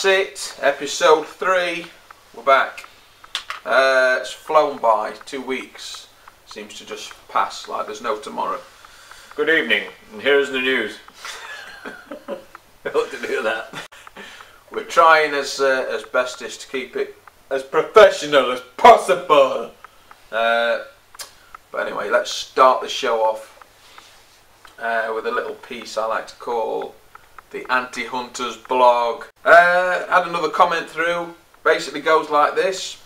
that's it. Episode 3. We're back. It's flown by. 2 weeks. Seems to just pass like there's no tomorrow. Good evening, and here's the news. I hope to do that. We're trying as best as to keep it as professional as possible. But anyway, let's start the show off with a little piece I like to call the Anti-Hunters blog. Had another comment through. Basically goes like this: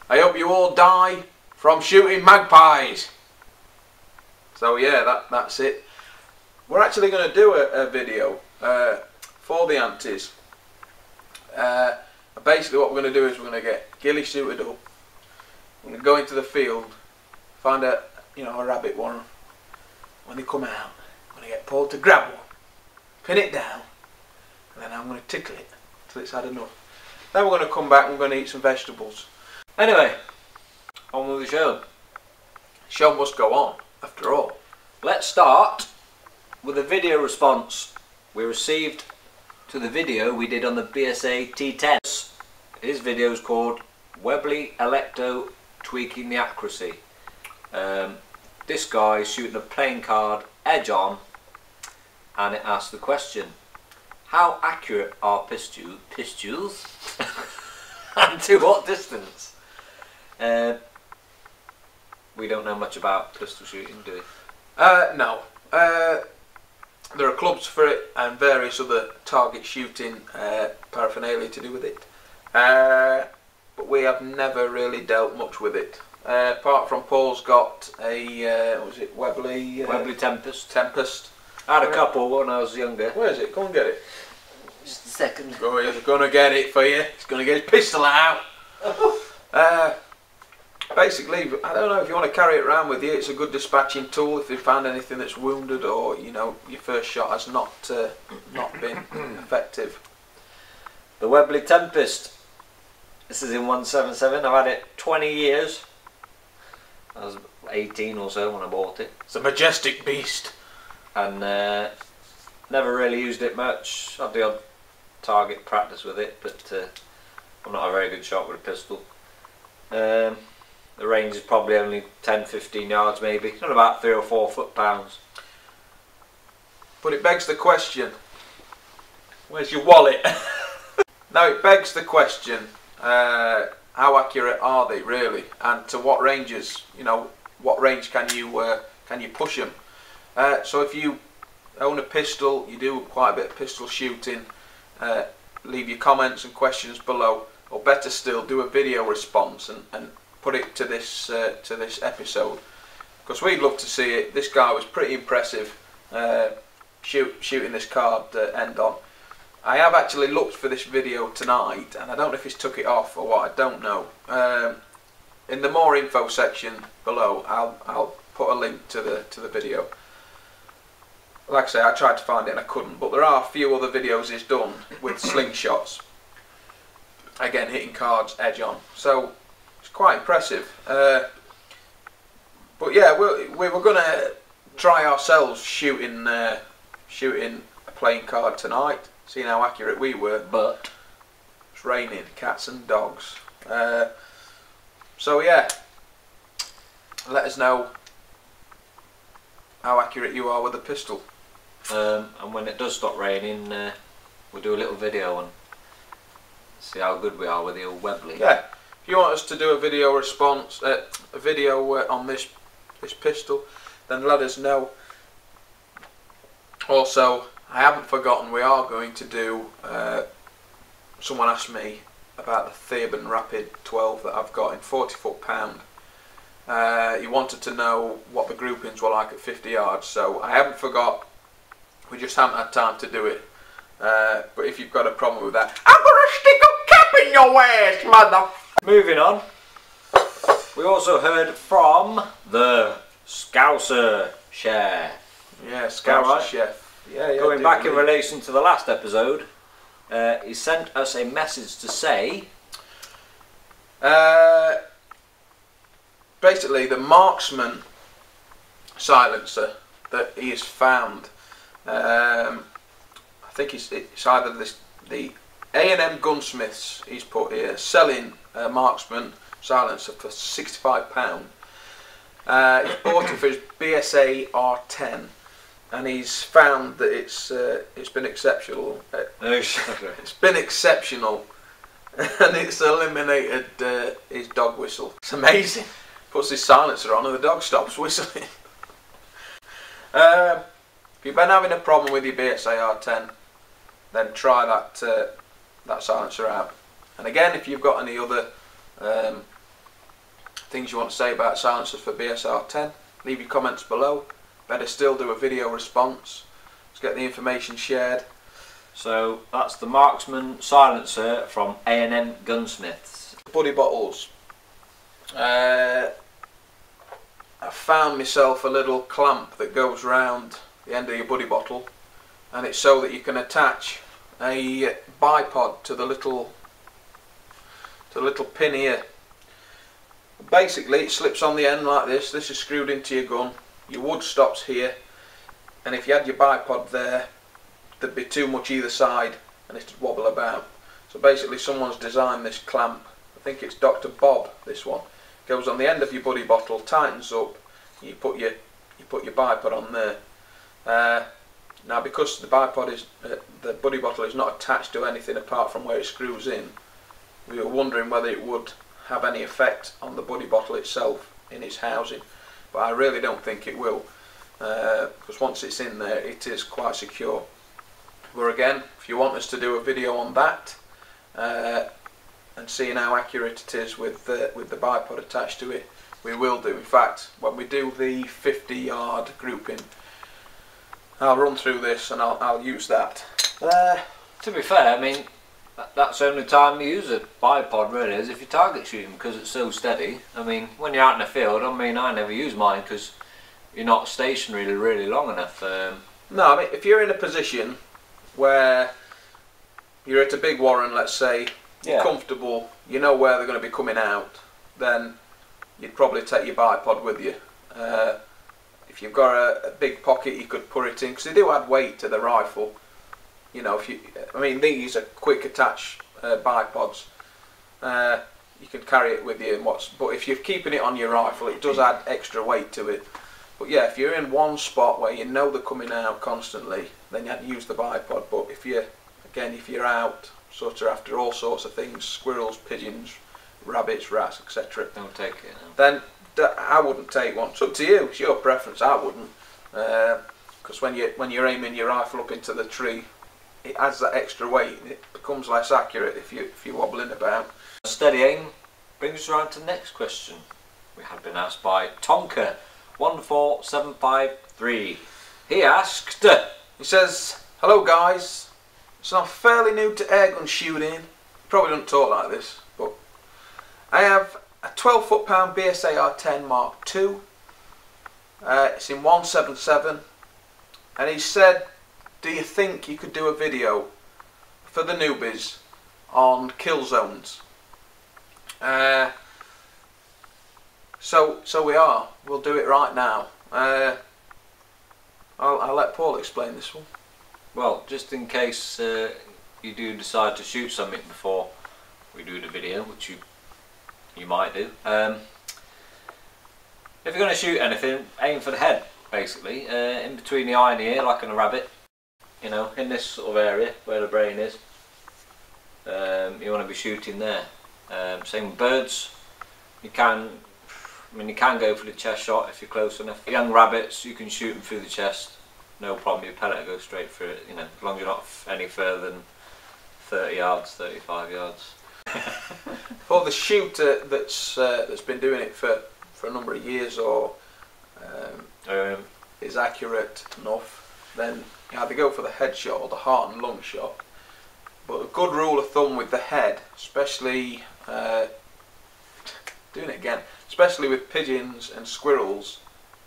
I hope you all die from shooting magpies. So yeah, that's it. We're actually going to do a video for the antis. Basically what we're going to do is we're going to get ghillie suited up. We're going to go into the field, find a rabbit one. When they come out, I'm going to get Paul to grab one, pin it down, and then I'm going to tickle it till it's had enough. Then we're going to come back and we're going to eat some vegetables. Anyway, on with the show. Show must go on, after all. Let's start with a video response we received to the video we did on the BSA T10. His video is called Webley Electo Tweaking the Accuracy. This guy is shooting a playing card edge on, and it asks the question: how accurate are pistols and to what distance? We don't know much about pistol shooting, do we? No. There are clubs for it and various other target shooting paraphernalia to do with it. But we have never really dealt much with it. Apart from Paul's got a, what was it, Webley Tempest. Tempest. I had a couple when I was younger. Where is it? Go and get it. Just a second. Oh, he's going to get it for you. He's going to get his pistol out. Basically, I don't know if you want to carry it around with you. It's a good dispatching tool if you find anything that's wounded, or your first shot has not been effective. The Webley Tempest. This is in 177. I've had it 20 years. I was 18 or so when I bought it. It's a majestic beast. And never really used it much. I've the odd target practice with it, but I'm not a very good shot with a pistol. The range is probably only 10-15 yards maybe. It's not about 3 or 4 foot-pounds. But it begs the question, where's your wallet? Now it begs the question, how accurate are they really, and to what ranges? What range can you push them? So if you own a pistol, you do quite a bit of pistol shooting, leave your comments and questions below, or better still, do a video response and put it to this episode, because we'd love to see it. This guy was pretty impressive, shooting this card end on. I have actually looked for this video tonight, and I don't know if he's took it off or what. I don't know. In the more info section below, I'll put a link to the video. Like I say, I tried to find it and I couldn't, but there are a few other videos he's done with slingshots. Again, hitting cards edge on. So it's quite impressive. But yeah, we were going to try ourselves shooting a playing card tonight, seeing how accurate we were. But it's raining cats and dogs. So yeah, let us know how accurate you are with a pistol. And when it does stop raining, we'll do a little video and see how good we are with the old Webley. Yeah, if you want us to do a video response, a video on this pistol, then let us know. Also, I haven't forgotten, we are going to do, someone asked me about the Theban Rapid 12 that I've got in 40 foot-pound. He wanted to know what the groupings were like at 50 yards, so I haven't forgot. We just haven't had time to do it. But if you've got a problem with that, I'm gonna stick a cap in your ass, mother. Moving on, we also heard from the Scouser Chef. Yeah, Scouser Chef. Yeah, Going back in relation to the last episode, he sent us a message to say, basically the marksman silencer that he has found, I think it's either the A&M Gunsmiths, he's put here, selling Marksman silencer for £65. He's bought it for his BSA R10, and he's found that it's been exceptional. It's been exceptional, and it's eliminated his dog whistle. It's amazing. Puts his silencer on and the dog stops whistling. If you've been having a problem with your BSA R10, then try that silencer out. And again, if you've got any other things you want to say about silencers for BSA R10, leave your comments below. Better still, do a video response. Let's get the information shared. So that's the Marksman silencer from A&M Gunsmiths. Buddy bottles. I found myself a little clamp that goes round the end of your buddy bottle, and it's so that you can attach a bipod to the little pin here. Basically, it slips on the end like this. This is screwed into your gun. Your wood stops here, and if you had your bipod there, there'd be too much either side and it'd wobble about. So basically, someone's designed this clamp. I think it's Dr. Bob. This one goes on the end of your buddy bottle, tightens up. You put your bipod on there. Now, because the bipod is the buddy bottle is not attached to anything apart from where it screws in, we were wondering whether it would have any effect on the buddy bottle itself in its housing, but I really don't think it will, because once it's in there, it is quite secure. But again, if you want us to do a video on that and seeing how accurate it is with the bipod attached to it, we will do. In fact, when we do the 50-yard grouping, I'll run through this and I'll use that. To be fair, I mean, that's the only time you use a bipod really, is if you're target shooting, because it's so steady. I mean, when you're out in the field, I mean, I never use mine because you're not stationary really long enough. No, I mean, if you're in a position where you're at a big warren, let's say, you're comfortable, you know where they're going to be coming out, then you'd probably take your bipod with you. If you've got a big pocket, you could put it in, because they do add weight to the rifle. You know, I mean, these are quick attach bipods. You can carry it with you, but if you're keeping it on your rifle, it does add extra weight to it. But yeah, if you're in one spot where you know they're coming out constantly, then you have to use the bipod. But if you're out, sort of after all sorts of things, squirrels, pigeons, rabbits, rats, etc., don't take it. No. Then I wouldn't take one. It's up to you. It's your preference. I wouldn't, because when you're aiming your rifle up into the tree, it adds that extra weight. It becomes less accurate if you're wobbling about. Steady aim brings us around to the next question. We have been asked by Tonka14753. He asked, he says, "Hello guys, so I'm fairly new to airgun shooting. Probably don't talk like this, but I have a 12 foot-pound BSA R10 Mark II. It's in 177, and he said, do you think you could do a video for the newbies on kill zones?" So we are. We'll do it right now. I'll let Paul explain this one. Well, just in case you do decide to shoot something before we do the video, which you might do. If you're going to shoot anything, aim for the head, basically, in between the eye and the ear, like in a rabbit. You know, in this sort of area where the brain is. You want to be shooting there. Same with birds. You can go for the chest shot if you're close enough. Young rabbits, you can shoot them through the chest, no problem. Your pellet will go straight through it. You know, as long as you're not any further than 30 yards, 35 yards. For the shooter that's been doing it for a number of years, or is accurate enough, then you either go for the head shot or the heart and lung shot. But a good rule of thumb with the head, especially especially with pigeons and squirrels,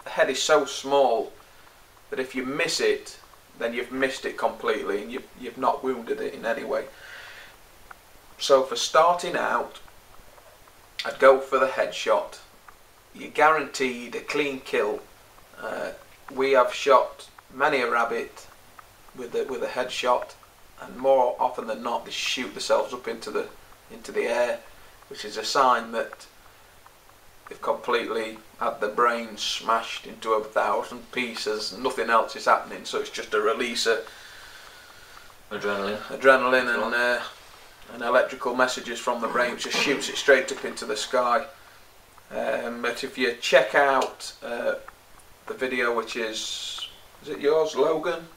the head is so small that if you miss it, then you've missed it completely and you've not wounded it in any way. So for starting out, I'd go for the headshot. You're guaranteed a clean kill. We have shot many a rabbit with a headshot, and more often than not they shoot themselves up into the air, which is a sign that they've completely had their brain smashed into 1,000 pieces. Nothing else is happening, so it's just a release of adrenaline and electrical messages from the brain, which just shoots it straight up into the sky. But if you check out the video, which is it yours, Logan?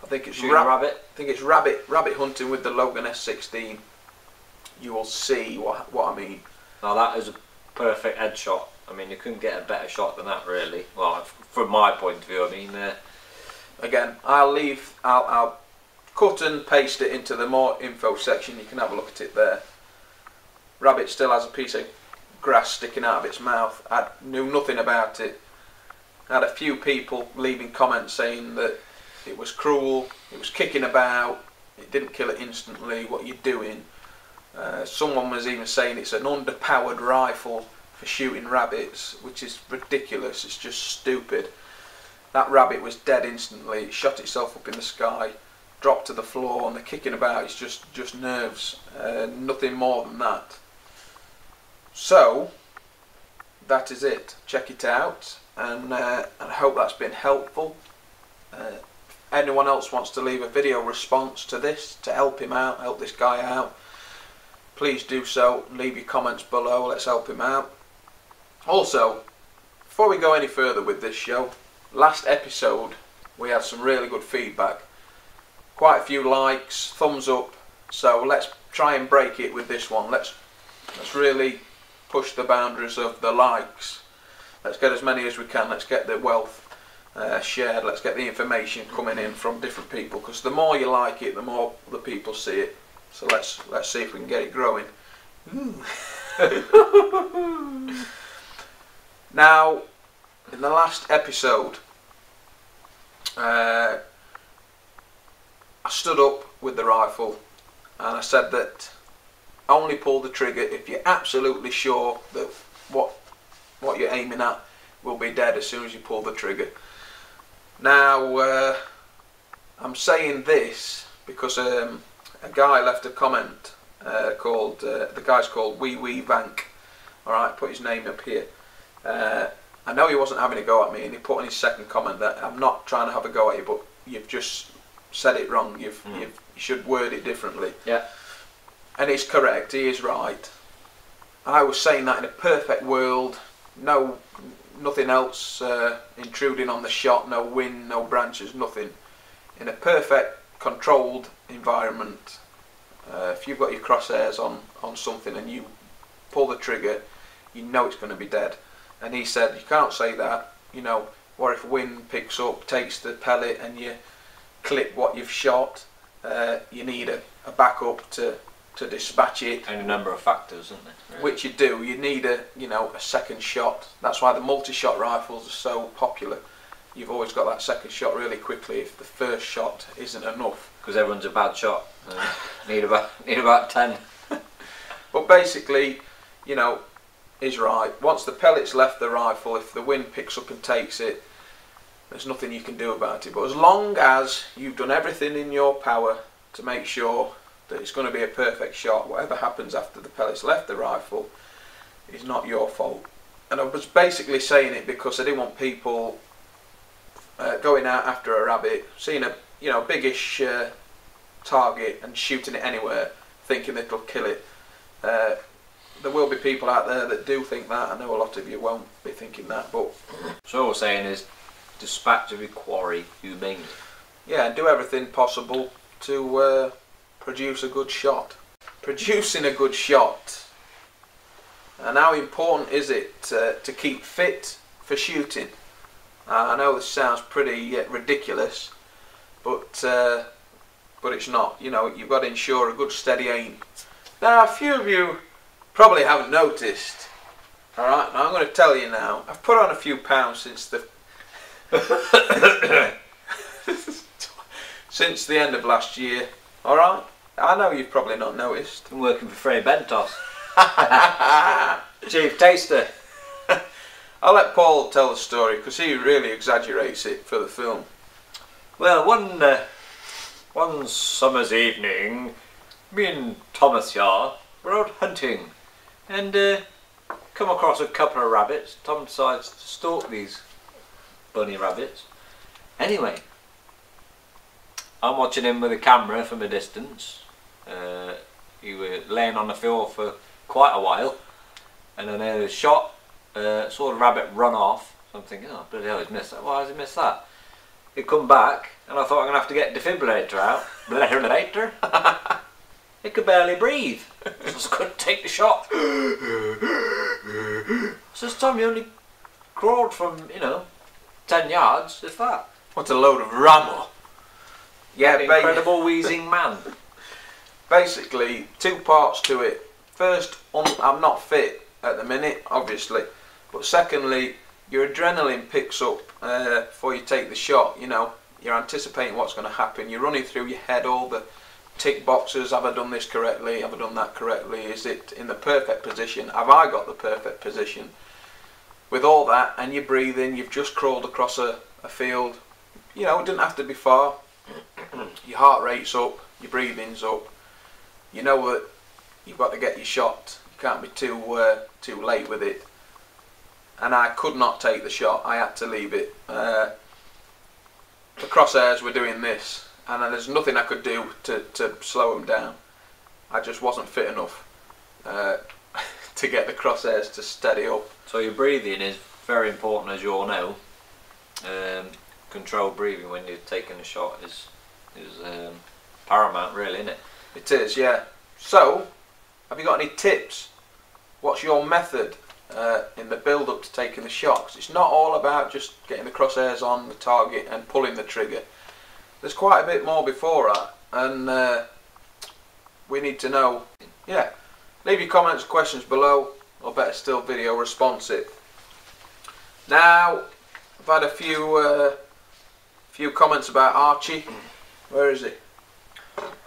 I think it's rabbit. I think it's rabbit hunting with the Logan S16. You will see what I mean. Now that is a perfect headshot. I mean, you couldn't get a better shot than that, really. Well, from my point of view, I mean. Again, I'll cut and paste it into the more info section. You can have a look at it there. Rabbit still has a piece of grass sticking out of its mouth. I knew nothing about it. I had a few people leaving comments saying that it was cruel, it was kicking about, it didn't kill it instantly, what you're doing. Someone was even saying it's an underpowered rifle for shooting rabbits, which is ridiculous. It's just stupid. That rabbit was dead instantly. It shot itself up in the sky, dropped to the floor, and the kicking about is just nerves. Nothing more than that. So that is it. Check it out, and I hope that's been helpful. Anyone else wants to leave a video response to this to help him out, help this guy out, please do so. Leave your comments below. Let's help him out. Also, before we go any further with this show, last episode we had some really good feedback. Quite a few likes, thumbs up. So let's try and break it with this one. Let's really push the boundaries of the likes. Let's get as many as we can. Let's get the wealth shared. Let's get the information coming in from different people, because the more you like it, the more the people see it. So let's see if we can get it growing. Now, in the last episode, I stood up with the rifle and I said that only pull the trigger if you're absolutely sure that what you're aiming at will be dead as soon as you pull the trigger. Now, I'm saying this because a guy left a comment called, the guy's called Wee Vank. Alright, put his name up here. I know he wasn't having a go at me, and he put in his second comment that I'm not trying to have a go at you, but you've just said it wrong. You should word it differently. Yeah. And he's correct, he is right. I was saying that in a perfect world, nothing else intruding on the shot, no wind, no branches, nothing. In a perfect controlled environment, if you've got your crosshairs on something and you pull the trigger, you know it's going to be dead. And he said, you can't say that, you know, what if wind picks up, takes the pellet and you clip what you've shot? You need a backup to dispatch it. And a number of factors, isn't there? Really? Which you do. You need a second shot. That's why the multi-shot rifles are so popular. You've always got that second shot really quickly if the first shot isn't enough. Because everyone's a bad shot. Need about 10. But basically, you know, is right. Once the pellet's left the rifle, if the wind picks up and takes it, there's nothing you can do about it. But as long as you've done everything in your power to make sure that it's going to be a perfect shot, whatever happens after the pellet's left the rifle is not your fault. And I was basically saying it because I didn't want people going out after a rabbit, seeing a biggish target and shooting it anywhere, thinking it'll kill it. There will be people out there that do think that. I know a lot of you won't be thinking that, but so all we're saying is dispatch every quarry humanely. Yeah, and do everything possible to produce a good shot. Producing a good shot. And how important is it to keep fit for shooting? I know this sounds pretty ridiculous, but it's not. You know, you've got to ensure a good steady aim. Now, a few of you probably haven't noticed. Alright, now I'm going to tell you now. I've put on a few pounds since the since the end of last year. Alright? I know you've probably not noticed. I'm working for Frey Bentos. Chief Taster. I'll let Paul tell the story because he really exaggerates it for the film. Well, one One summer's evening, me and Thomas here were out hunting and come across a couple of rabbits. Tom decides to stalk these bunny rabbits. Anyway, I'm watching him with a camera from a distance. He was laying on the field for quite a while, and then I shot, saw the rabbit run off. So I'm thinking, oh bloody hell, he's missed that. Why has he missed that? He come back, and I thought I'm gonna have to get a defibrillator out. Defibrillator. He could barely breathe, so I just couldn't take the shot. So this time he only crawled from 10 yards, if that. What a load of ramble. Yeah, incredible wheezing man. Basically, two parts to it. First, I'm not fit at the minute, obviously, but secondly, your adrenaline picks up before you take the shot. You're anticipating what's going to happen. You're running through your head all the tick boxes. Have I done this correctly? Have I done that correctly? Is it in the perfect position? Have I got the perfect position? With all that, and you're breathing, you've just crawled across a field. It doesn't have to be far. Your heart rate's up, your breathing's up. You know that you've got to get your shot. You can't be too late with it. And I could not take the shot. I had to leave it. The crosshairs were doing this, and there's nothing I could do to slow them down. I just wasn't fit enough to get the crosshairs to steady up. So your breathing is very important, as you all know. Controlled breathing when you're taking a shot is paramount, really, isn't it? It is, yeah. So, have you got any tips? What's your method in the build-up to taking the shot? 'Cause it's not all about just getting the crosshairs on the target and pulling the trigger. There's quite a bit more before that, and we need to know. Yeah, leave your comments and questions below, or better still, video response it. Now, I've had a few comments about Archie. Where is he?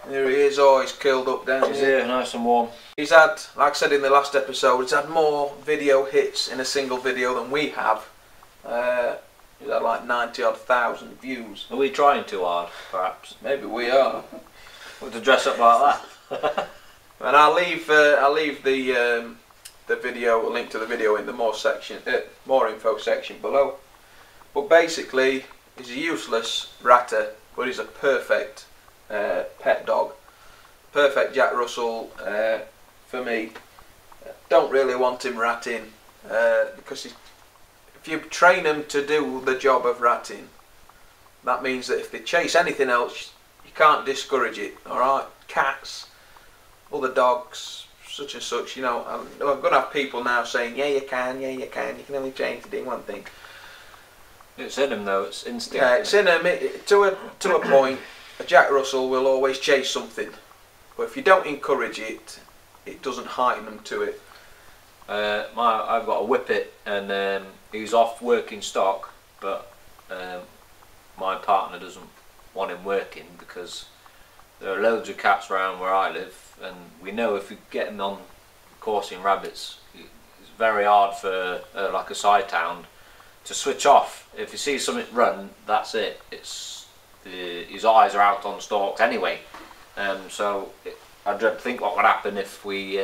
There he is. Oh, he's curled up down He's here. here, nice and warm. He's had, like I said in the last episode, he's had more video hits in a single video than we have. He's had like 90,000 views. Are we trying too hard, perhaps? Maybe we are. Want to dress up like that? And I'll leave the video, a link to the video in the more info section below. But basically, he's a useless ratter, but he's a perfect pet dog. Perfect Jack Russell for me. Don't really want him ratting because if you train him to do the job of ratting, that means that if they chase anything else, you can't discourage it. Alright? Cats, other dogs, such and such, I'm going to have people now saying, yeah you can, you can only train to do one thing. It's in him though, it's instinct. Yeah, it's in him. To a point, a Jack Russell will always chase something. But if you don't encourage it, it doesn't heighten them to it. I've got a whippet, and he's off working stock, but my partner doesn't want him working because there are loads of cats around where I live, and we know if you get him on coursing rabbits, it's very hard for like a side hound to switch off. If you see something run, that's it. His eyes are out on stalks anyway. So I dread to think what would happen if we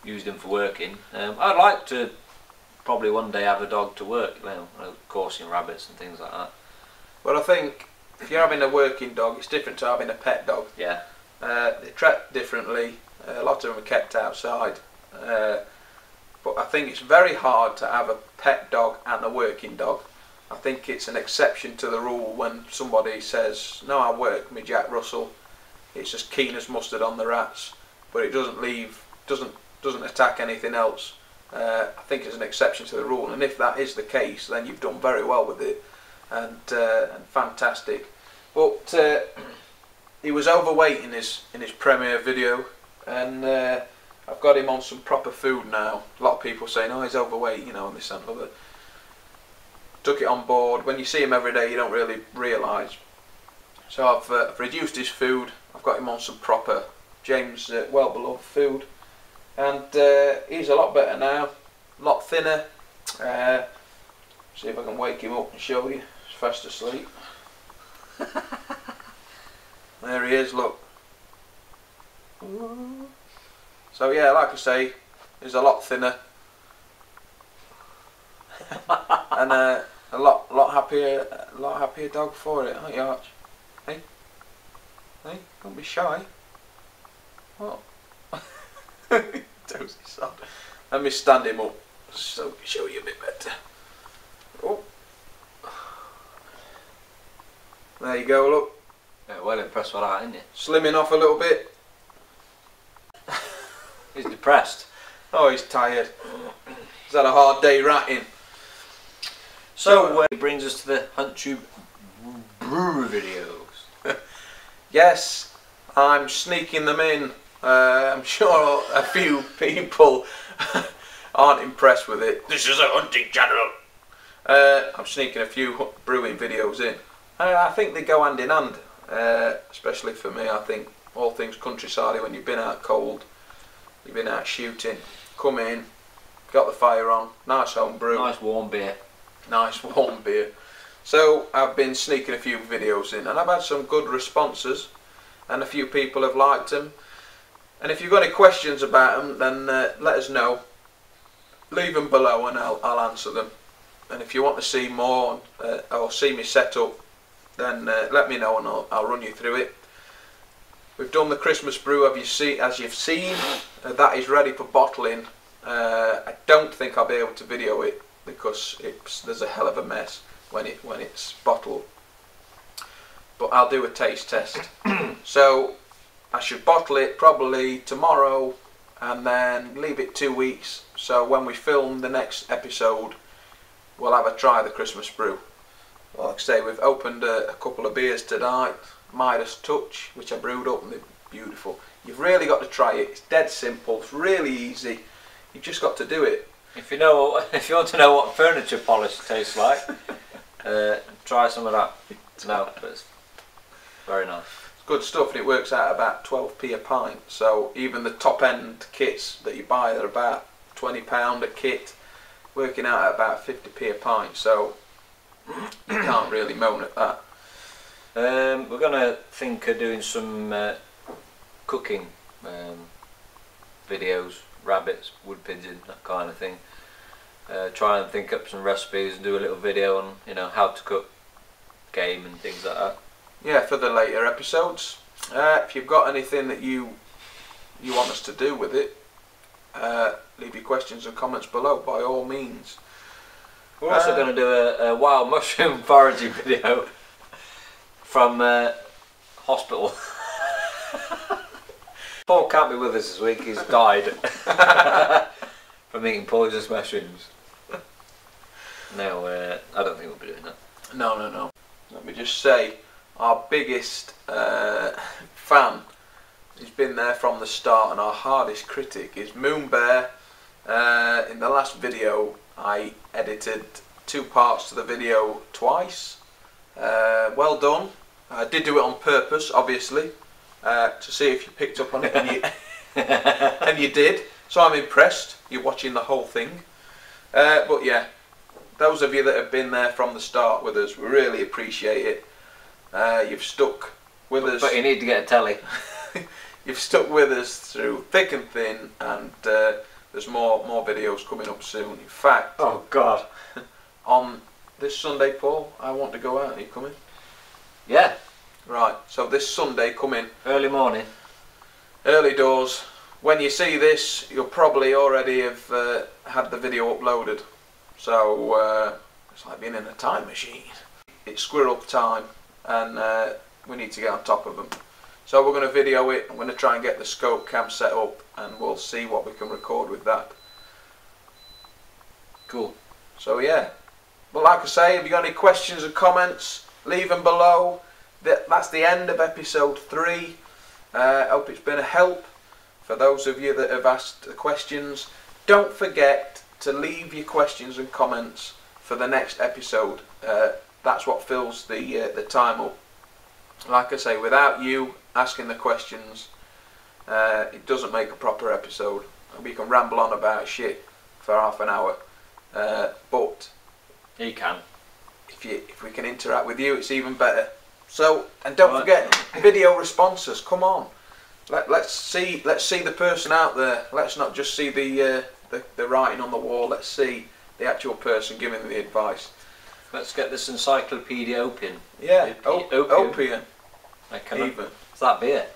used him for working. I'd like to probably one day have a dog to work, coursing rabbits and things like that. But I think if you're having a working dog, it's different to having a pet dog. Yeah. They track differently. A lot of them are kept outside. But I think it's very hard to have a pet dog and a working dog. I think it's an exception to the rule when somebody says, no, I work my Jack Russell, it's as keen as mustard on the rats, but it doesn't attack anything else. I think it's an exception to the rule, and if that is the case, then you've done very well with it, and fantastic. But he was overweight in his premiere video, and I've got him on some proper food now. A lot of people saying, oh, he's overweight, and this and other. Took it on board. When you see him every day, you don't really realise. So I've reduced his food. I've got him on some proper James well-beloved food, and he's a lot better now, a lot thinner. See if I can wake him up and show you. He's fast asleep. There he is, look. So yeah, like I say, he's a lot thinner. And a lot happier dog for it, aren't you, Arch? Hey? Hey, don't be shy. What? Dozy sod. Let me stand him up so I can show you a bit better. Oh. There you go, look. Yeah, well impressed with that, isn't you? Slimming off a little bit. He's depressed. Oh, he's tired. He's had a hard day ratting. So it brings us to the HuntTube brew videos. Yes, I'm sneaking them in. I'm sure a few people aren't impressed with it. This is a hunting channel. I'm sneaking a few brewing videos in. I think they go hand in hand, especially for me. I think all things countryside, when you've been out cold, you've been out shooting, come in, got the fire on, nice home brew. Nice warm beer. Nice warm beer. So I've been sneaking a few videos in and I've had some good responses and a few people have liked them. And if you've got any questions about them, then let us know. Leave them below and I'll answer them. And if you want to see more or see me set up, then let me know and I'll run you through it. We've done the Christmas brew, as you've seen. That is ready for bottling. I don't think I'll be able to video it because there's a hell of a mess when it's bottled. But I'll do a taste test. So I should bottle it probably tomorrow and then leave it 2 weeks. So when we film the next episode, we'll have a try of the Christmas brew. Well, like I say, we've opened a couple of beers tonight. Midas Touch, which I brewed up, and they're beautiful. You've really got to try it. It's dead simple. It's really easy. You've just got to do it. If you want to know what furniture polish tastes like, try some of that. No, but it's very nice. It's good stuff, and it works out about 12p a pint. So even the top end kits that you buy, they're about £20 a kit, working out at about 50p a pint. So you can't really moan at that. We're going to think of doing some cooking videos, rabbits, wood pigeon, that kind of thing. Try and think up some recipes and do a little video on, how to cook game and things like that. Yeah, for the later episodes. If you've got anything that you want us to do with it, leave your questions and comments below by all means. We're also going to do a wild mushroom foraging video from hospital. Paul can't be with us this week, he's died from eating poisonous mushrooms. No, I don't think we'll be doing that. No. Let me just say, our biggest fan, he's been there from the start, and our hardest critic is Moon Bear. In the last video, I edited 2 parts to the video twice. Well done. I did do it on purpose, obviously, to see if you picked up on it, and you did. So I'm impressed. You're watching the whole thing. But yeah, those of you that have been there from the start with us, we really appreciate it. You've stuck with us. But you need to get a telly. You've stuck with us through thick and thin, and there's more videos coming up soon. In fact, oh God, on this Sunday, Paul, I want to go out. Are you coming? Yeah. Right, so this Sunday coming. Early morning. Early doors. When you see this, you'll probably already have had the video uploaded. So it's like being in a time machine. It's squirrel time, and we need to get on top of them. So we're going to video it. I'm going to try and get the scope cam set up, and we'll see what we can record with that. Cool. So yeah. But like I say, if you got any questions or comments, leave them below. That's the end of episode 3. Hope it's been a help for those of you that have asked the questions. Don't forget to leave your questions and comments for the next episode. That's what fills the time up. Like I say, without you asking the questions, it doesn't make a proper episode. We can ramble on about shit for half an hour, but you can. If we can interact with you, it's even better. So, and don't forget video responses. Come on, let's see the person out there. Let's not just see the writing on the wall. Let's see the actual person giving the advice. Let's get this encyclopedia opium. Yeah, opium. Even. Is that beer?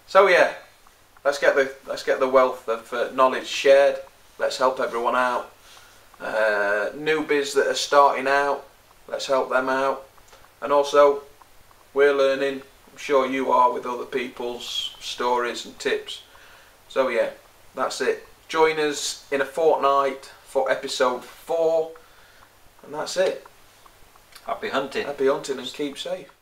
So yeah, let's get the wealth of knowledge shared. Let's help everyone out. Newbies that are starting out, let's help them out. And also, we're learning. I'm sure you are, with other people's stories and tips. So yeah, that's it. Join us in a fortnight for episode 4, and that's it. Happy hunting. Happy hunting and keep safe.